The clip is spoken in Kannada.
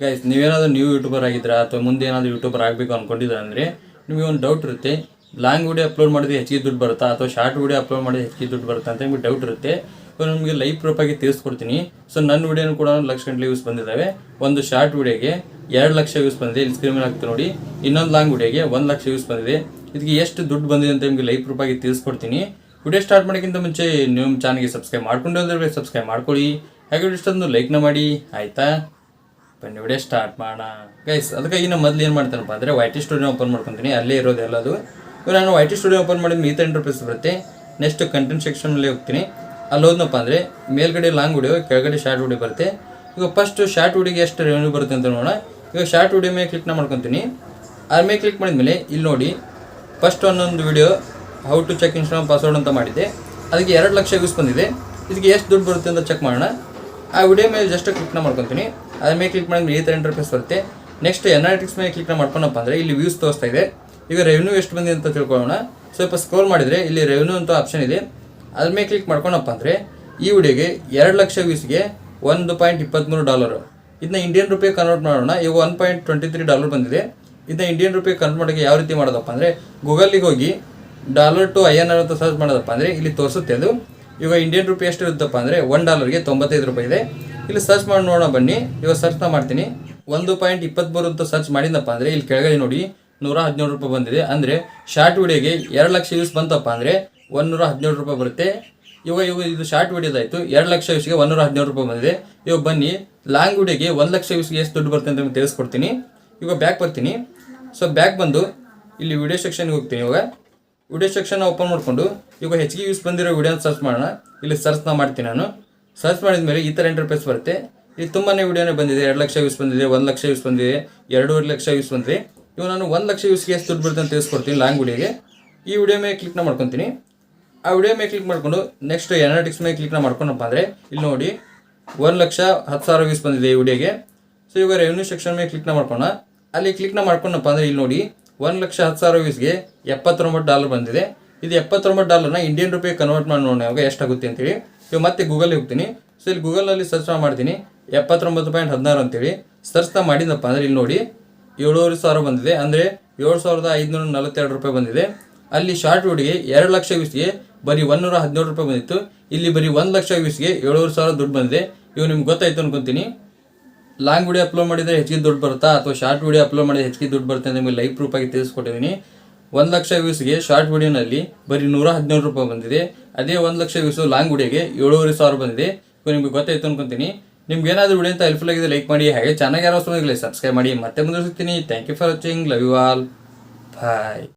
ಗೈಸ್, ನೀವೇನಾದರೂ ನ್ಯೂ ಯೂಟ್ಯೂಬರ್ ಆಗಿದ್ದೀರಾ ಅಥವಾ ಮುಂದೆ ಏನಾದರೂ ಯೂಟ್ಯೂಬರ್ ಆಗಬೇಕು ಅಂದ್ಕೊಂಡಿದ್ದೀರಾ ಅಂದರೆ ನಿಮಗೆ ಒಂದು ಡೌಟ್ ಇರುತ್ತೆ. ಲಾಂಗ್ ವಿಡಿಯೋ ಅಪ್ಲೋಡ್ ಮಾಡಿದ್ರೆ ಹೆಚ್ಚಿಗೆ ದುಡ್ಡು ಬರುತ್ತಾ ಅಥವಾ ಶಾರ್ಟ್ ವಿಡಿಯೋ ಅಪ್ಲೋಡ್ ಮಾಡಿದ್ರೆ ಹೆಚ್ಚಿಗೆ ದುಡ್ಡು ಬರುತ್ತಾ ಅಂತ ನಿಮಗೆ ಡೌಟ್ ಇರುತ್ತೆ. ಇವಾಗ ನಿಮಗೆ ಲೈವ್ ಪ್ರೂಫ್ ಆಗಿ ತಿಳಿಸ್ಕೊಡ್ತೀನಿ. ಸೊ ನನ್ನ ವಿಡಿಯೋನು ಕೂಡ 1 ಲಕ್ಷ ಗಂಟೆ ವ್ಯೂಸ್ ಬಂದಿದ್ದಾವೆ. ಒಂದು ಶಾರ್ಟ್ ವಿಡಿಯೋಗೆ 2 ಲಕ್ಷ ವ್ಯೂಸ್ ಬಂದಿದೆ, ಇಲ್ಲಿ ಸ್ಕ್ರೀನ್ ಮೇಲೆ ಹಾಕ್ತೀನಿ ನೋಡಿ. ಇನ್ನೊಂದು ಲಾಂಗ್ ವಿಡಿಯೋಗೆ 1 ಲಕ್ಷ ವ್ಯೂಸ್ ಬಂದಿದೆ. ಇದಕ್ಕೆ ಎಷ್ಟು ದುಡ್ಡು ಬಂದಿದೆ ಅಂತ ನಿಮಗೆ ಲೈವ್ ಪ್ರೂಫ್ ಆಗಿ ತಿಳಿಸ್ಕೊಡ್ತೀನಿ. ವಿಡಿಯೋ ಸ್ಟಾರ್ಟ್ ಮಾಡೋಕ್ಕಿಂತ ಮುಂಚೆ ನಿಮ್ಮ ಚಾನಲ್ಗೆ ಸಬ್ಸ್ಕ್ರೈಬ್ ಮಾಡ್ಕೊಂಡು ಅಂದರೆ ಸಬ್ಸ್ಕ್ರೈಬ್ ಮಾಡ್ಕೊಳ್ಳಿ. ಹಾಗೆ ಇಷ್ಟೊಂದು ಲೈಕ್ನ ಮಾಡಿ, ಆಯಿತಾ? ಬನ್ನಿ ವಿಡಿಯೋ ಸ್ಟಾರ್ಟ್ ಮಾಡೋಣ ಗೈಸ್. ಅದಕ್ಕಾಗಿ ನಾನು ಮೊದಲು ಏನು ಮಾಡ್ತಾನಪ್ಪ ಅಂದರೆ YT ಸ್ಟುಡಿಯೋ ಓಪನ್ ಮಾಡ್ಕೊತೀನಿ. ಅಲ್ಲೇ ಇರೋದು ಎಲ್ಲದು. ಇವಾಗ ನಾನು YT ಸ್ಟುಡಿಯೋ ಓಪನ್ ಮಾಡಿದ್ರೆ ಈ ಥರ ಇಂಟರ್ಫೇಸ್ ಬರುತ್ತೆ. ನೆಕ್ಸ್ಟ್ ಕಂಟೆಂಟ್ ಸೆಕ್ಷನಲ್ಲಿ ಹೋಗ್ತೀನಿ. ಅಲ್ಲಿ ಹೋದ್ನಪ್ಪ ಅಂದರೆ ಮೇಲ್ಗಡೆ ಲಾಂಗ್ ವಿಡಿಯೋ, ಕೆಳಗಡೆ ಶಾರ್ಟ್ ವಿಡಿಯೋ ಬರುತ್ತೆ. ಈಗ ಫಸ್ಟ್ ಶಾರ್ಟ್ ವಿಡಿಯೋಗೆ ಎಷ್ಟು ರೆವೆನ್ಯೂ ಬರುತ್ತೆ ಅಂತ ನೋಡೋಣ. ಈಗ ಶಾರ್ಟ್ ವಿಡಿಯೋ ಮೇಲೆ ಕ್ಲಿಕ್ನ ಮಾಡ್ಕೊತೀನಿ. ಅದ್ರ ಮೇಲೆ ಕ್ಲಿಕ್ ಮಾಡಿದ್ಮೇಲೆ ಇಲ್ಲಿ ನೋಡಿ, ಫಸ್ಟ್ ಒಂದೊಂದು video how to check Instagram password ಅಂತ ಮಾಡಿದ್ದೆ. ಅದಕ್ಕೆ 2 ಲಕ್ಷ ವ್ಯೂಸ್ ಬಂದಿದೆ. ಇದಕ್ಕೆ ಎಷ್ಟು ದುಡ್ಡು ಬರುತ್ತೆ ಅಂತ ಚೆಕ್ ಮಾಡೋಣ. ಆ ವಿಡಿಯೋ ಮೇಲೆ ಜಸ್ಟ್ ಕ್ಲಿಕ್ನ ಮಾಡ್ಕೊತೀನಿ. ಅದ್ರ ಮೇಲೆ ಕ್ಲಿಕ್ ಮಾಡಿದ್ಮೇಲೆ ಈ ಥರ ಇಂಟರ್ಫೇಸ್ ಬರುತ್ತೆ. ನೆಕ್ಸ್ಟ್ ಅನಾಲಿಟಿಕ್ಸ್ ಮೇಲೆ ಕ್ಲಿಕ್ನ ಮಾಡ್ಕೊಂಡಪ್ಪ ಅಂದರೆ ಇಲ್ಲಿ ವ್ಯೂಸ್ ತೋರಿಸ್ತಾ ಇದೆ. ಈಗ ರೆವೆನ್ಯೂ ಎಷ್ಟು ಬಂದಿದೆ ಅಂತ ತಿಳ್ಕೊಳ್ಳೋಣ. ಸ್ವಲ್ಪ ಸ್ಕ್ರೋಲ್ ಮಾಡಿದರೆ ಇಲ್ಲಿ ರೆವೆನ್ಯೂ ಅಂತ ಆಪ್ಷನ್ ಇದೆ. ಅದ್ರ ಮೇಲೆ ಕ್ಲಿಕ್ ಮಾಡ್ಕೊಂಡಪ್ಪ ಅಂದರೆ ಈ ವಿಡಿಯೋಗೆ 2 ಲಕ್ಷ ವ್ಯೂಸ್ಗೆ $1.23. ಇದನ್ನ ಇಂಡಿಯನ್ ರುಪಿ ಕನ್ವರ್ಟ್ ಮಾಡೋಣ. ಈಗ $1.23 ಬಂದಿದೆ. ಇದನ್ನ ಇಂಡಿಯನ್ ರುಪಿ ಕನ್ವರ್ಟ್ ಮಾಡೋಕ್ಕೆ ಯಾವ ರೀತಿ ಮಾಡೋದಪ್ಪ ಅಂದರೆ ಗೂಗಲ್ಲಿಗೆ ಹೋಗಿ $to INR ಅಂತ ಸರ್ಚ್ ಮಾಡೋದಪ್ಪ ಅಂದರೆ ಇಲ್ಲಿ ತೋರಿಸುತ್ತೆ ಅದು. ಈಗ ಇಂಡಿಯನ್ ರುಪಿ ಎಷ್ಟು ಇರುತ್ತಪ್ಪ ಅಂದರೆ $1ಗೆ 95 ರೂಪಾಯಿ ಇದೆ. ಇಲ್ಲಿ ಸರ್ಚ್ ಮಾಡಿ ನೋಡೋಣ ಬನ್ನಿ. ಇವಾಗ ಸರ್ಚ್ನ ಮಾಡ್ತೀನಿ. 1.23 ಅಂತ ಸರ್ಚ್ ಮಾಡಿದಪ್ಪ ಅಂದರೆ ಇಲ್ಲಿ ಕೆಳಗಡೆ ನೋಡಿ $117 ಬಂದಿದೆ. ಅಂದರೆ ಶಾರ್ಟ್ ವಿಡಿಯೋಗೆ 2 ಲಕ್ಷ ವ್ಯೂಸ್ ಬಂತಪ್ಪ ಅಂದರೆ $117 ಬರುತ್ತೆ. ಇವಾಗ ಇದು ಶಾರ್ಟ್ ವಿಡಿಯೋದಾಯಿತು. 2 ಲಕ್ಷ ವ್ಯೂಸ್ಗೆ $117 ಬಂದಿದೆ. ಇವಾಗ ಬನ್ನಿ ಲಾಂಗ್ ವಿಡಿಯೋಗೆ 1 ಲಕ್ಷ ವ್ಯೂಸ್ಗೆ ಎಷ್ಟು ದುಡ್ಡು ಬರುತ್ತೆ ಅಂತ ನಿಮಗೆ ತಿಳಿಸ್ಕೊಡ್ತೀನಿ. ಇವಾಗ ಬ್ಯಾಕ್ ಬರ್ತೀನಿ. ಸೊ ಬ್ಯಾಕ್ ಬಂದು ಇಲ್ಲಿ ವಿಡಿಯೋ ಸೆಕ್ಷನ್ಗೆ ಹೋಗ್ತೀನಿ. ಇವಾಗ ವಿಡಿಯೋ ಸೆಕ್ಷನ್ ಓಪನ್ ಮಾಡಿಕೊಂಡು ಇವಾಗ ಹೆಚ್ಚಿಗೆ ವ್ಯೂಸ್ ಬಂದಿರೋ ವಿಡಿಯೋನ ಸರ್ಚ್ ಮಾಡೋಣ. ಇಲ್ಲಿ ಸರ್ಚ್ನ ಮಾಡ್ತೀನಿ ನಾನು. ಸರ್ಚ್ ಮಾಡಿದ ಮೇಲೆ ಈ ಥರ ಇಂಟರ್ಫೇಸ್ ಬರುತ್ತೆ. ಇಲ್ಲಿ ತುಂಬಾ ವಿಡಿಯೋನೇ ಬಂದಿದೆ. 2 ಲಕ್ಷ ವ್ಯೂಸ್ ಬಂದಿದೆ, 1 ಲಕ್ಷ ವ್ಯೂಸ್ ಬಂದಿದೆ, 2.5 ಲಕ್ಷ ವ್ಯೂಸ್ ಬಂದಿದೆ. ಇವಾಗ ನಾನು 1 ಲಕ್ಷ ವ್ಯೂಸ್ಗೆ ಎಷ್ಟು ದುಡ್ಡು ಬರುತ್ತೆ ಅಂತ ತಿಳಿಸ್ಕೊಡ್ತೀನಿ ಲಾಂಗ್ ವಿಡಿಯೋಗೆ. ಈ ವಿಡಿಯೋ ಮೇಲೆ ಕ್ಲಿಕ್ನ ಮಾಡ್ಕೊತೀನಿ. ಆ ವಿಡಿಯೋ ಮೇಲೆ ಕ್ಲಿಕ್ ಮಾಡಿಕೊಂಡು ನೆಕ್ಸ್ಟ್ ಅನಾಲಿಟಿಕ್ಸ್ ಮೇಲೆ ಕ್ಲಿಕ್ನ ಮಾಡ್ಕೊಂಡಪ್ಪ ಅಂದರೆ ಇಲ್ಲಿ ನೋಡಿ 1,10,000 ವ್ಯೂಸ್ ಬಂದಿದೆ ಈ ವಿಡಿಯೋಗೆ. ಸೊ ಇವಾಗ ರೆವೆನ್ಯೂ ಸೆಕ್ಷನ್ ಮೇಲೆ ಕ್ಲಿಕ್ನ ಮಾಡ್ಕೋಣ. ಅಲ್ಲಿ ಕ್ಲಿಕ್ನ ಮಾಡ್ಕೊಂಡಪ್ಪ ಅಂದರೆ ಇಲ್ಲಿ ನೋಡಿ 1,10,000 ವ್ಯೂಸ್ಗೆ $79 ಬಂದಿದೆ. ಇದು $79ನ ಇಂಡಿಯನ್ ರುಪಿ ಕನ್ವರ್ಟ್ ಮಾಡಿ ನೋಡೋಣ ಇವಾಗ ಎಷ್ಟಾಗುತ್ತೆ ಅಂತೇಳಿ. ಇವಾಗ ಮತ್ತೆ ಗೂಗಲ್ಗೆ ಹೋಗ್ತೀನಿ. ಸೊ ಇಲ್ಲಿ ಗೂಗಲಲ್ಲಿ ಸರ್ಚ್ ಮಾಡ್ತೀನಿ $79.16 ಅಂತೇಳಿ. ಸರ್ಚ್ನ ಮಾಡಿದಪ್ಪ ಅಂದರೆ ಇಲ್ಲಿ ನೋಡಿ 7,500 ಬಂದಿದೆ. ಅಂದರೆ $7,542 ಬಂದಿದೆ. ಅಲ್ಲಿ ಶಾರ್ಟ್ ವಿಡಿಯೋಗೆ 2 ಲಕ್ಷ ವ್ಯೂಸ್ಗೆ ಬರೀ $117 ಬಂದಿತ್ತು. ಇಲ್ಲಿ ಬರೀ 1 ಲಕ್ಷ ವ್ಯೂಸ್ಗೆ 7,500 ದುಡ್ಡು ಬಂದಿದೆ. ಇವಾಗ ನಿಮ್ಗೆ ಗೊತ್ತಾಯ್ತು ಅನ್ಕೊತೀನಿ. ಲಾಂಗ್ ವಿಡಿಯೋ ಅಪ್ಲೋಡ್ ಮಾಡಿದರೆ ಹೆಚ್ಚಿಗೆ ದುಡ್ಡು ಬರುತ್ತಾ ಅಥವಾ ಶಾರ್ಟ್ ವಿಡಿಯೋ ಅಪ್ಲೋಡ್ ಮಾಡಿದರೆ ಹೆಚ್ಚಿಗೆ ದುಡ್ಡು ಬರುತ್ತೆ ಅಂತ ನಿಮಗೆ ಲೈವ್ ಪ್ರೂಫ್ ಆಗಿ ತಿಳಿಸ್ಕೊಟ್ಟಿದ್ದೀನಿ. 1 ಲಕ್ಷ ವ್ಯೂಸ್ಗೆ ಶಾರ್ಟ್ ವಿಡಿಯೋನಲ್ಲಿ ಬರೀ $117 ಬಂದಿದೆ. ಅದೇ 1 ಲಕ್ಷ ವ್ಯೂಸು ಲಾಂಗ್ ವಿಡಿಯೋಗೆ 7,500 ಬಂದಿದೆ. ಇವಾಗ ನಿಮಗೆ ಗೊತ್ತಾಯ್ತು ಅನ್ಕೊತೀನಿ. ನಿಮ್ಗೆ ಏನಾದರೂ ವಿಡಿಯೋ ಅಂತ ಹೆಲ್ಪ್ಫುಲ್ ಆಗಿದೆ ಲೈಕ್ ಮಾಡಿ. ಹಾಗೆ ಚಾನಲ್ಗೆ ಯಾರು ಸಬ್ಸ್ಕ್ರೈಬ್ ಮಾಡಿ. ಮತ್ತೆ ಮುಂದೆ ಸಿಗ್ತೀನಿ. Thank you for watching. Love you all. Bye.